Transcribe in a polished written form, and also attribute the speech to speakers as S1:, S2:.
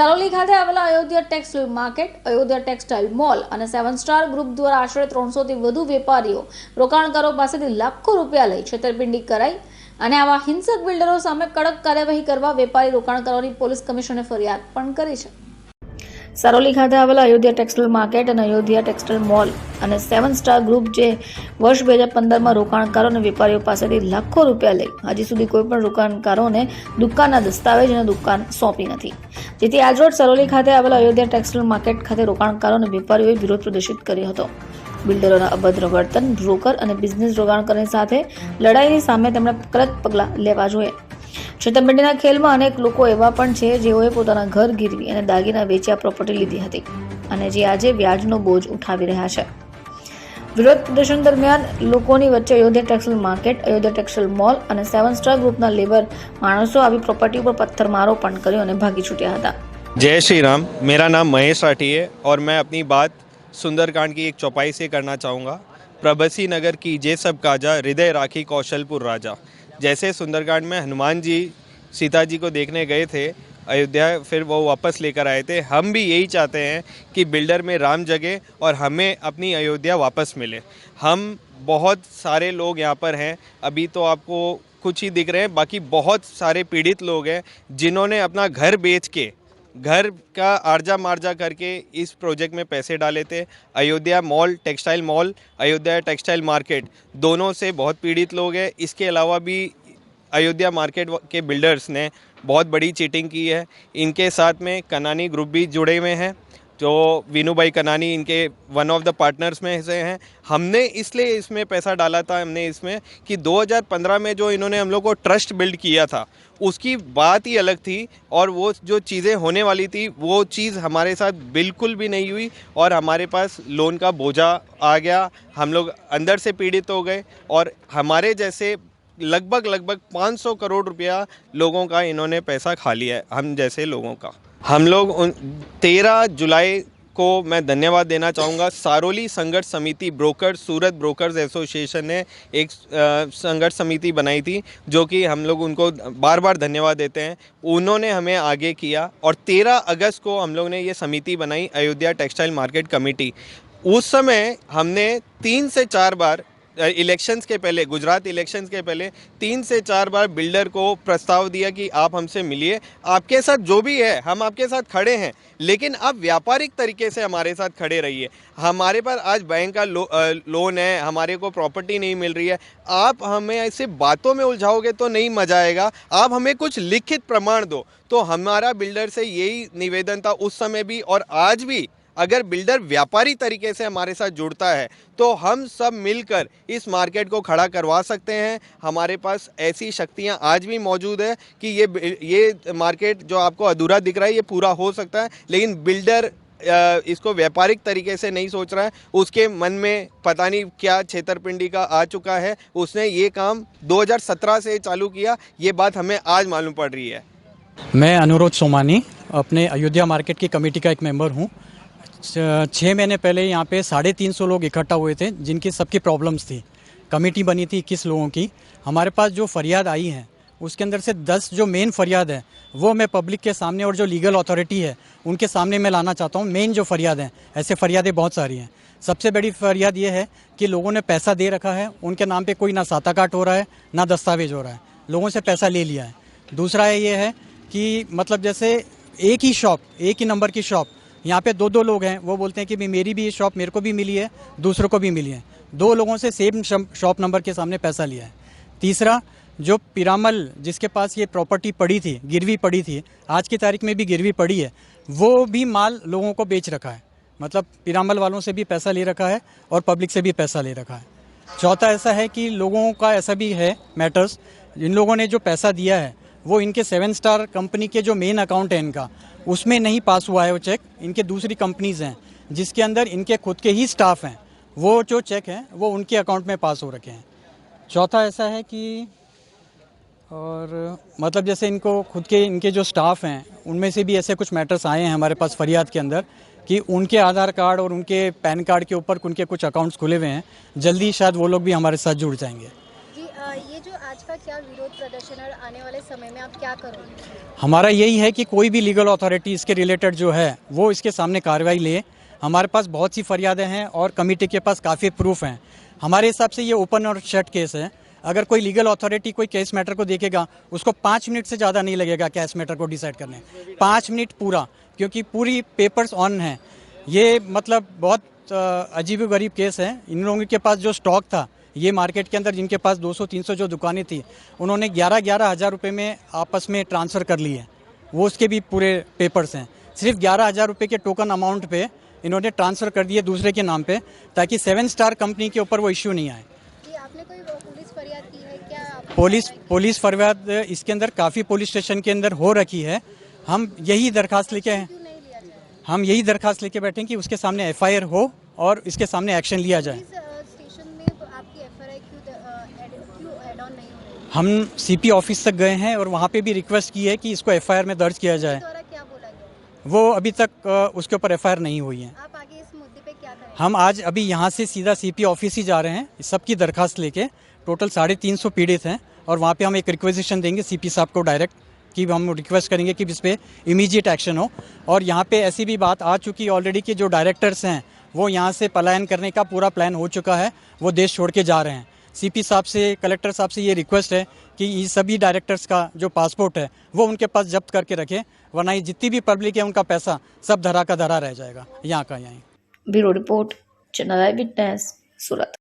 S1: તારોલી ખાતે આવેલા Ayodhya textile market, Ayodhya textile mall અને 7 સ્ટાર ગ્રુપ દ્વારા આશરે 300 થી વધુ વેપારીઓ રોકાણકારો પાસેથી લાખો રૂપિયા લઈ છેતરપિંડી કરાઈ અને આવા હિંસક બિલ્ડરો સામે કડક કાર્યવાહી કરવા વેપારી રોકાણકારોની પોલીસ કમિશનરે ફરિયાદ પણ કરી છે। સરોલી ખાતે આવેલા અયોધ્યા ટેક્સટાઇલ માર્કેટ અને અયોધ્યા ટેક્સટાઇલ મોલ અને 7 સ્ટાર ગ્રુપ જે વર્ષ 2015માં રોકાણકારો અને વેપારીઓ પાસેથી લાખો રૂપિયા લઈ હજી સુધી કોઈપણ રોકાણકારોને દુકાનના દસ્તાવેજ અને દુકાન સોંપી નથી, જેથી આજરોજ સરોલી ખાતે આવેલા અયોધ્યા ટેક્સટાઇલ માર્કેટ ખાતે રોકાણકારો અને વેપારીઓએ વિરોધ પ્રદર્શિત કર્યો હતો। બિલ્ડરોના અભદ્ર વર્તન, બ્રોકર અને બિઝનેસ રોકાણકારોની સાથે લડાઈની સામે તેમણે કડક પગલાં લેવા જોઈએ। છેતરપિંડીના ખેલમાં અનેક લોકો એવા પણ છે જેઓએ પોતાના ઘર ગીરવી અને દાગીના વેચ્યા પ્રોપર્ટી લીધી હતી અને જે આજે વ્યાજનો બોજ ઉઠાવી રહ્યા છે। વિરોધ પ્રદર્શન દરમિયાન લોકોની વચ્ચે Ayodhya textile market, Ayodhya textile mall અને 7 સ્ટાર ગ્રુપના લેબર માણસો આવી પ્રોપર્ટી ઉપર પથ્થરમારો પણ કર્યો અને ભાગી છૂટ્યા હતા।
S2: जय श्री राम। मेरा नाम महेश राठी है और मैं अपनी बात सुंदरकांड की एक चौपाई से करना चाहूँगा। प्रबसी नगर की जे सब काजा, हृदय राखी कौशलपुर राजा। जैसे सुंदरकांड में हनुमान जी सीता जी को देखने गए थे अयोध्या, फिर वो वापस लेकर आए थे, हम भी यही चाहते हैं कि बिल्डर में राम जगे और हमें अपनी अयोध्या वापस मिले। हम बहुत सारे लोग यहाँ पर हैं, अभी तो आपको कुछ ही दिख रहे हैं, बाकी बहुत सारे पीड़ित लोग हैं जिन्होंने अपना घर बेच के, घर का आर्जा मार्जा करके इस प्रोजेक्ट में पैसे डाले थे। Ayodhya mall, textile mall, Ayodhya textile market, दोनों से बहुत पीड़ित लोग हैं। इसके अलावा भी अयोध्या मार्केट के बिल्डर्स ने बहुत बड़ी चीटिंग की है। इनके साथ में कनानी ग्रुप भी जुड़े हुए हैं, जो वीनू भाई कनानी इनके वन ऑफ द पार्टनर्स में से हैं। हमने इसलिए इसमें पैसा डाला था इसमें कि 2015 में जो इन्होंने हम लोग को ट्रस्ट बिल्ड किया था उसकी बात ही अलग थी और वो जो चीज़ें होने वाली थी वो चीज़ हमारे साथ बिल्कुल भी नहीं हुई और हमारे पास लोन का बोझा आ गया, हम लोग अंदर से पीड़ित हो गए और हमारे जैसे लगभग 500 करोड़ रुपया लोगों का इन्होंने पैसा खा लिया है, हम जैसे लोगों का। हम लोग 13 जुलाई को मैं धन्यवाद देना चाहूँगा। सारोली संघर्ष समिति ब्रोकर, सूरत ब्रोकर्स एसोसिएशन ने एक संघर्ष समिति बनाई थी, जो कि हम लोग उनको बार बार धन्यवाद देते हैं। उन्होंने हमें आगे किया और 13 अगस्त को हम लोग ने ये समिति बनाई, अयोध्या टेक्सटाइल मार्केट कमेटी। उस समय हमने 3 से 4 बार इलेक्शंस के पहले, गुजरात इलेक्शंस के पहले 3 से 4 बार बिल्डर को प्रस्ताव दिया कि आप हमसे मिलिए, आपके साथ जो भी है हम आपके साथ खड़े हैं, लेकिन आप व्यापारिक तरीके से हमारे साथ खड़े रहिए। हमारे पास आज बैंक का लोन है, हमारे को प्रॉपर्टी नहीं मिल रही है, आप हमें ऐसे बातों में उलझाओगे तो नहीं मजा आएगा। आप हमें कुछ लिखित प्रमाण दो। तो हमारा बिल्डर से यही निवेदन था उस समय भी और आज भी। अगर बिल्डर व्यापारी तरीके से हमारे साथ जुड़ता है तो हम सब मिलकर इस मार्केट को खड़ा करवा सकते हैं। हमारे पास ऐसी शक्तियां आज भी मौजूद है कि ये मार्केट जो आपको अधूरा दिख रहा है ये पूरा हो सकता है, लेकिन बिल्डर इसको व्यापारिक तरीके से नहीं सोच रहा है। उसके मन में पता नहीं क्या छेतरपिंडी का आ चुका है। उसने ये काम 2017 से चालू किया, ये बात हमें आज मालूम पड़ रही है।
S3: मैं अनुरोध सोमानी अपने अयोध्या मार्केट की कमेटी का एक मेंबर हूँ। 6 महीने पहले यहाँ पे 350 लोग इकट्ठा हुए थे जिनकी सबकी प्रॉब्लम्स थी। कमेटी बनी थी 21 लोगों की। हमारे पास जो फरियाद आई हैं उसके अंदर से 10 जो मेन फरियाद है वो मैं पब्लिक के सामने और जो लीगल अथॉरिटी है उनके सामने मैं लाना चाहता हूँ। मेन जो फरियाद हैं, ऐसे फरियादें बहुत सारी हैं। सबसे बड़ी फरियाद ये है कि लोगों ने पैसा दे रखा है, उनके नाम पे कोई ना साता काट हो रहा है ना दस्तावेज हो रहा है, लोगों से पैसा ले लिया है। दूसरा ये है कि मतलब जैसे एक ही शॉप, एक ही नंबर की शॉप, यहाँ पे 2 लोग हैं, वो बोलते हैं कि मेरी भी ये शॉप मेरे को भी मिली है, दूसरों को भी मिली है। 2 लोगों से सेम शॉप नंबर के सामने पैसा लिया है। तीसरा, जो पिरामल जिसके पास ये प्रॉपर्टी पड़ी थी, गिरवी पड़ी थी, आज की तारीख में भी गिरवी पड़ी है, वो भी माल लोगों को बेच रखा है। मतलब पिरामल वालों से भी पैसा ले रखा है और पब्लिक से भी पैसा ले रखा है। चौथा ऐसा है कि लोगों का ऐसा भी है मैटर्स, इन लोगों ने जो पैसा दिया है वो इनके 7 स्टार कंपनी के जो मेन अकाउंट है इनका, उसमें नहीं पास हुआ है वो चेक। इनके दूसरी कंपनीज हैं जिसके अंदर इनके खुद के ही स्टाफ हैं, वो जो चेक हैं वो उनके अकाउंट में पास हो रखे हैं। चौथा ऐसा है कि और मतलब जैसे इनको खुद के इनके जो स्टाफ हैं उनमें से भी ऐसे कुछ मैटर्स आए हैं हमारे पास फरियाद के अंदर कि उनके आधार कार्ड और उनके पैन कार्ड के ऊपर उनके कुछ अकाउंट्स खुले हुए हैं। जल्दी शायद वो लोग भी हमारे साथ जुड़ जाएंगे।
S4: ये जो आज का क्या विरोध प्रदर्शन और आने वाले समय में आप क्या करोगे?
S3: हमारा यही है कि कोई भी लीगल अथॉरिटी इसके रिलेटेड जो है वो इसके सामने कार्रवाई ले। हमारे पास बहुत सी फरियादें हैं और कमेटी के पास काफ़ी प्रूफ हैं। हमारे हिसाब से ये ओपन और शट केस है। अगर कोई लीगल अथॉरिटी कोई केस मैटर को देखेगा, उसको 5 मिनट से ज़्यादा नहीं लगेगा केस मैटर को डिसाइड करने। 5 मिनट पूरा, क्योंकि पूरी पेपर्स ऑन हैं। ये मतलब बहुत अजीब गरीब केस है। इन लोगों के पास जो स्टॉक था, ये मार्केट के अंदर जिनके पास 200-300 जो दुकानें थी, उन्होंने 11-11 हज़ार रुपये में आपस में ट्रांसफ़र कर लिए। वो उसके भी पूरे पेपर्स हैं। सिर्फ 11 हज़ार रुपये के टोकन अमाउंट पे इन्होंने ट्रांसफ़र कर दिए दूसरे के नाम पे, ताकि 7 स्टार कंपनी के ऊपर वो इश्यू नहीं आए।
S4: कि आपने कोई पुलिस फरियाद की है क्या?
S3: पुलिस फरियाद इसके अंदर काफ़ी पुलिस स्टेशन के अंदर हो रखी है। हम यही दरखास्त लेके
S4: क्यों नहीं लिया जाए?
S3: हम यही दरखास्त लेके बैठे हैं कि उसके सामने FIR हो और इसके सामने एक्शन लिया जाए।
S4: इस स्टेशन में आपकी FIR क्यों ऐड ऑन नहीं हो रही?
S3: हम CP ऑफिस तक गए हैं और वहाँ पे भी रिक्वेस्ट की है कि इसको FIR में दर्ज किया जाए।
S4: द्वारा क्या बोला गया?
S3: वो अभी तक उसके ऊपर FIR नहीं हुई है।
S4: आप आगे इस मुद्दे पे क्या करेंगे?
S3: हम आज अभी यहाँ से सीधा CP ऑफिस ही जा रहे हैं सबकी दरखास्त लेके। टोटल 350 पीड़ित हैं और वहाँ पे हम एक रिक्वेजिशन देंगे CP साहब को डायरेक्ट, कि हम रिक्वेस्ट करेंगे कि इस पर इमीडिएट एक्शन हो। और यहाँ पे ऐसी भी बात आ चुकी है ऑलरेडी कि जो डायरेक्टर्स हैं वो यहाँ से पलायन करने का पूरा प्लान हो चुका है, वो देश छोड़ के जा रहे हैं। CP साहब से, कलेक्टर साहब से ये रिक्वेस्ट है कि ये सभी डायरेक्टर्स का जो पासपोर्ट है वो उनके पास जब्त करके रखें, वरना ये जितनी भी पब्लिक है उनका पैसा सब धरा का धरा रह जाएगा, यहाँ का यहीं।
S1: ब्यूरो रिपोर्ट, चैनल आई विटनेस, सूरत।